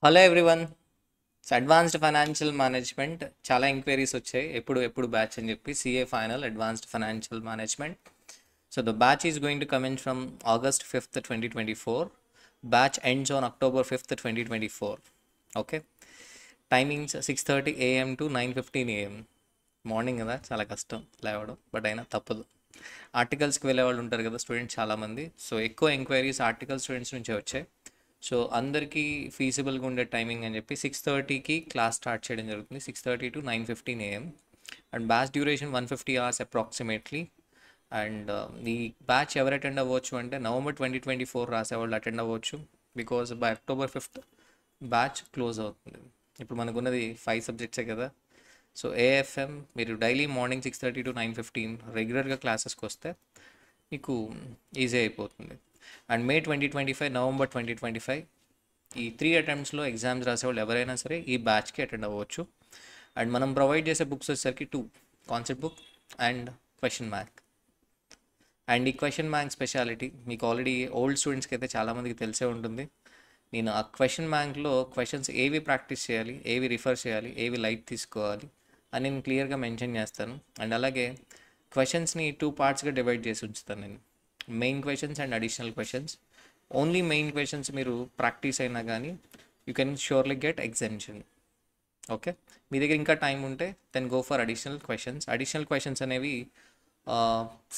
Hello everyone. Advanced financial management చాలా enquiries వచ్చాయి. ఎప్పుడు బ్యాచ్ అని చెప్పి CA final advanced financial management. So the batch is going to commence from August 5th 2024. Batch ends on October 5th 2024. Okay, timings 6:30 AM to 9:15 AM. Morning కదా, చాలా కష్టం లేవడం, but అయినా తప్పదు. ఆర్టికల్స్కి వెళ్ళే వాళ్ళు ఉంటారు కదా స్టూడెంట్స్ చాలామంది. సో ఎక్కువ ఎంక్వైరీస్ ఆర్టికల్ స్టూడెంట్స్ నుంచే వచ్చాయి. సో అందరికీ ఫీజిబుల్గా ఉండే టైమింగ్ అని చెప్పి 6:30కి క్లాస్ స్టార్ట్ చేయడం జరుగుతుంది. 6:30 to 9:15 AM. And batch duration 150 hours approximately. And ఈ బ్యాచ్ ఎవరు అటెండ్ అవ్వచ్చు అంటే November 2024 రాసేవాళ్ళు అటెండ్ అవ్వచ్చు. Because by October 5th batch close అవుతుంది. ఇప్పుడు మనకున్నది 5 సబ్జెక్ట్సే కదా. సో ఏఎఫ్ఎం మీరు డైలీ మార్నింగ్ 6:30 to 9:15 రెగ్యులర్గా క్లాసెస్కి వస్తే మీకు ఈజీ అయిపోతుంది. అండ్ May 2025, November 2025 ఈ 3 అటెంప్ట్స్లో ఎగ్జామ్స్ రాసేవాళ్ళు ఎవరైనా సరే ఈ బ్యాచ్కి అటెండ్ అవ్వచ్చు. అండ్ మనం ప్రొవైడ్ చేసే బుక్స్ వచ్చేసరికి 2 concept book and question bank. And ఈ క్వశ్చన్ బ్యాంక్ స్పెషాలిటీ మీకు ఆల్రెడీ ఓల్డ్ స్టూడెంట్స్కి అయితే చాలామందికి తెలిసే ఉంటుంది. నేను ఆ క్వశ్చన్ బ్యాంక్లో క్వశ్చన్స్ ఏవి ప్రాక్టీస్ చేయాలి, ఏవి రిఫర్ చేయాలి, ఏవి లైట్ తీసుకోవాలి అని నేను క్లియర్గా మెన్షన్ చేస్తాను. అండ్ అలాగే క్వశ్చన్స్ని 2 పార్ట్స్గా డివైడ్ చేసి ఉంచుతాను నేను. Main questions and additional questions. Only main questions మీరు ప్రాక్టీస్ అయినా కానీ you can surely get exemption. Okay, మీ దగ్గర ఇంకా టైం ఉంటే then go for additional questions. Additional questions అనేవి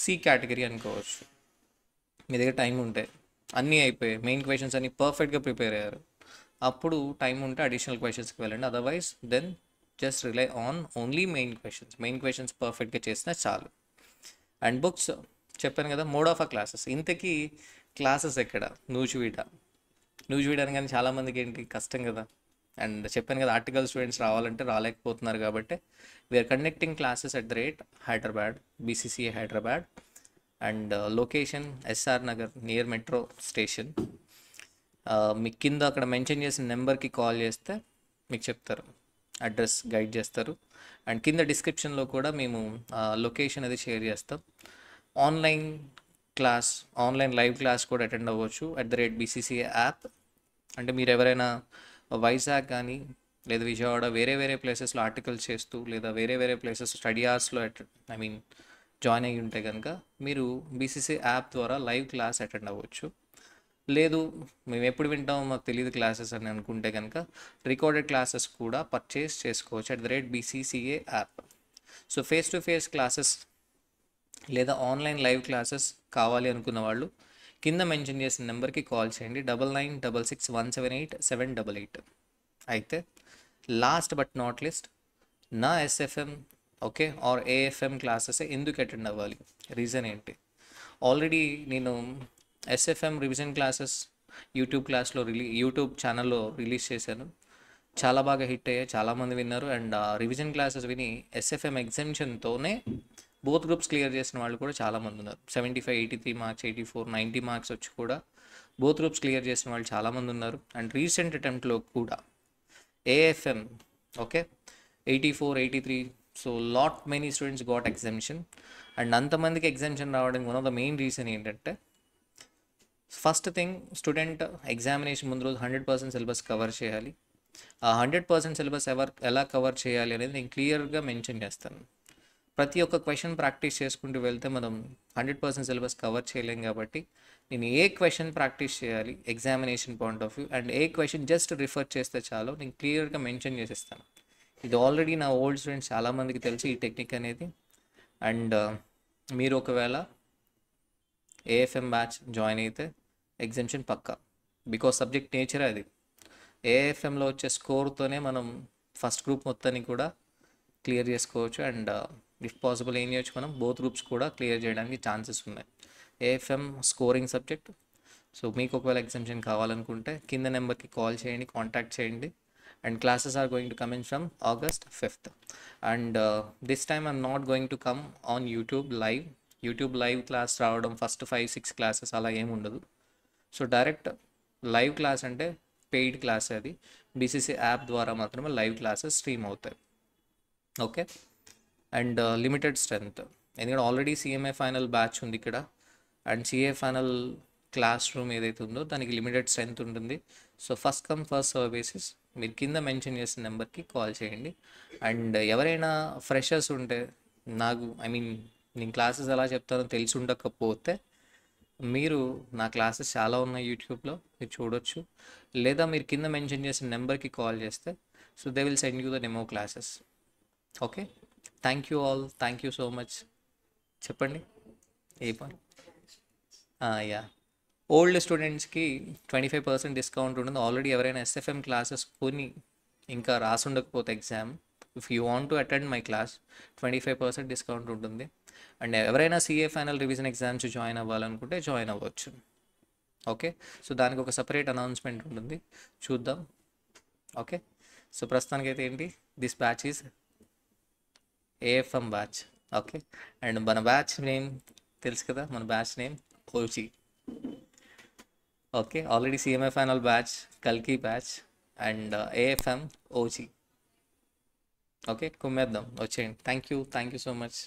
సి కేటగిరీ అనుకోవచ్చు. మీ దగ్గర టైం ఉంటే అన్నీ అయిపోయాయి, మెయిన్ క్వశ్చన్స్ అన్నీ పర్ఫెక్ట్గా ప్రిపేర్ అయ్యారు, అప్పుడు టైం ఉంటే అడిషనల్ క్వశ్చన్స్కి వెళ్ళండి. Otherwise then just rely on only main questions. Main questions పర్ఫెక్ట్గా చేసినా చాలు. అండ్ బుక్స్ చెప్పాను కదా, మోడ్ ఆఫ్ ఆ క్లాసెస్. ఇంతకీ క్లాసెస్ ఎక్కడ? నూజివీడ అనగానే చాలామందికి ఏంటి కష్టం కదా. అండ్ చెప్పాను కదా, ఆర్టికల్ స్టూడెంట్స్ రావాలంటే రాలేకపోతున్నారు కాబట్టి we're conducting classes at the rate Hyderabad, BCCA Hyderabad. And location SR Nagar near metro station. మీకు కింద అక్కడ మెన్షన్ చేసిన నెంబర్కి కాల్ చేస్తే మీకు చెప్తారు, అడ్రస్ గైడ్ చేస్తారు. అండ్ కింద డిస్క్రిప్షన్లో కూడా మేము లొకేషన్ అది షేర్ చేస్తాం. ఆన్లైన్ లైవ్ క్లాస్ కూడా అటెండ్ అవ్వచ్చు at the rate BCCA app. అంటే మీరు ఎవరైనా వైజాగ్ కానీ లేదా విజయవాడ వేరే ప్లేసెస్లో ఆర్టికల్స్ చేస్తూ లేదా వేరే ప్లేసెస్ స్టడీ అవర్స్లో జాయిన్ అయ్యి ఉంటే కనుక మీరు బీసీసీ యాప్ ద్వారా లైవ్ క్లాస్ అటెండ్ అవ్వచ్చు. లేదు మేము ఎప్పుడు వింటామో మాకు తెలియదు క్లాసెస్ అని అనుకుంటే కనుక రికార్డెడ్ క్లాసెస్ కూడా పర్చేస్ చేసుకోవచ్చు at the rate BCCA app. So face to face classes లేదా ఆన్లైన్ లైవ్ క్లాసెస్ కావాలి అనుకున్న వాళ్ళు కింద మెన్షన్ చేసిన నెంబర్కి కాల్ చేయండి, 9966178788. అయితే లాస్ట్ బట్ నాట్ లిస్ట్, నా ఎస్ఎఫ్ఎం ఓకే ఆర్ ఏఎఫ్ఎం క్లాసెస్ ఎందుకు అటెండ్ అవ్వాలి, రీజన్ ఏంటి? ఆల్రెడీ నేను ఎస్ఎఫ్ఎం రివిజన్ క్లాసెస్ యూట్యూబ్ ఛానల్లో రిలీజ్ చేశాను. చాలా బాగా హిట్ అయ్యాయి, చాలామంది విన్నారు. అండ్ రివిజన్ క్లాసెస్ విని ఎస్ఎఫ్ఎం ఎగ్జామ్షన్తోనే బోత్ గ్రూప్స్ క్లియర్ చేసిన వాళ్ళు కూడా చాలామంది ఉన్నారు. 75, 83 మార్క్స్, 84, 90 మార్క్స్ వచ్చి కూడా బోత్ గ్రూప్స్ క్లియర్ చేసిన వాళ్ళు చాలామంది ఉన్నారు. అండ్ రీసెంట్ అటెంప్ట్లో కూడా AFM okay 84, 83. So lot many students got exemption. And అంతమందికి ఎగ్జామ్షన్ రావడానికి one of the main reason ఏంటంటే, ఫస్ట్ థింగ్ స్టూడెంట్ ఎగ్జామినేషన్ ముందు రోజు 100% సిలబస్ కవర్ చేయాలి. ఆ 100% సిలబస్ ఎలా కవర్ చేయాలి అనేది నేను క్లియర్గా మెన్షన్ చేస్తాను. ప్రతి ఒక్క క్వశ్చన్ ప్రాక్టీస్ చేసుకుంటూ వెళ్తే మనం 100% సిలబస్ కవర్ చేయలేం. కాబట్టి నేను ఏ క్వశ్చన్ ప్రాక్టీస్ చేయాలి examination point of view and A question just refer చేస్తే చాలు నేను క్లియర్గా మెన్షన్ చేసేస్తాను. ఇది ఆల్రెడీ నా ఓల్డ్ స్టూడెంట్స్ చాలామందికి తెలిసి ఈ టెక్నిక్ అనేది. అండ్ మీరు ఒకవేళ ఏఎఫ్ఎం బ్యాచ్ జాయిన్ అయితే ఎగ్జామ్షన్ పక్కా, బికాస్ సబ్జెక్ట్ నేచర్ అది. ఏఎఫ్ఎంలో వచ్చే స్కోర్తోనే మనం ఫస్ట్ గ్రూప్ మొత్తాన్ని కూడా క్లియర్ చేసుకోవచ్చు. అండ్ ఇఫ్ పాసిబుల్ ఏం చేయొచ్చు, మనం బోత్ గ్రూప్స్ కూడా క్లియర్ చేయడానికి ఛాన్సెస్ ఉన్నాయి. ఏఎఫ్ఎం స్కోరింగ్ సబ్జెక్ట్. సో మీకు ఒకవేళ ఎగ్జామ్షన్ కావాలనుకుంటే కింద నెంబర్కి కాల్ చేయండి, కాంటాక్ట్ చేయండి. And classes are going to coming from August 5th. And this time I'm not going to come on YouTube live class రావడం ఫస్ట్ 5-6 క్లాసెస్ అలా ఏమి ఉండదు. సో డైరెక్ట్ లైవ్ క్లాస్ అంటే పెయిడ్ క్లాస్, అది BCC app ద్వారా మాత్రమే live classes stream అవుతాయి. Okay, and limited strength, ఎందుకంటే ఆల్రెడీ సిఎంఏ ఫైనల్ బ్యాచ్ ఉంది ఇక్కడ. And CA final classroom ఏదైతే ఉందో దానికి లిమిటెడ్ స్ట్రెంత్ ఉంటుంది. So first come first serve basis మీరు కింద మెన్షన్ చేసిన నెంబర్కి కాల్ చేయండి. అండ్ ఎవరైనా ఫ్రెషర్స్ ఉంటే, నాకు నేను క్లాసెస్ ఎలా చెప్తానో తెలిసి ఉండకపోతే మీరు నా క్లాసెస్ చాలా ఉన్నాయి యూట్యూబ్లో, మీరు చూడొచ్చు. లేదా మీరు కింద మెన్షన్ చేసిన నెంబర్కి కాల్ చేస్తే so they will send you the demo classes. Okay, thank you all, thank you so much. చెప్పండి ఏ పని. యా, ఓల్డ్ స్టూడెంట్స్కి 25% డిస్కౌంట్ ఉంటుంది. ఆల్రెడీ ఎవరైనా ఎస్ఎఫ్ఎం క్లాసెస్ కొని ఇంకా రాసుండకపోతే exam, if you want to attend my class 25% discount ఉంటుంది. And ఎవరైనా CA final revision exams join అవ్వాలనుకుంటే జాయిన్ అవ్వచ్చు. ఓకే, సో దానికి ఒక సపరేట్ అనౌన్స్మెంట్ ఉంటుంది, చూద్దాం. ఓకే, సో ప్రస్తుతానికైతే ఏంటి, this batch is AFM batch. Okay, and మన బ్యాచ్ నేమ్ తెలుసు కదా, మన batch name OG. Okay, already CMA final batch, కల్కి batch and AFM OG. Okay, కుమ్మేద్దాం, వచ్చేయండి. Thank you so much.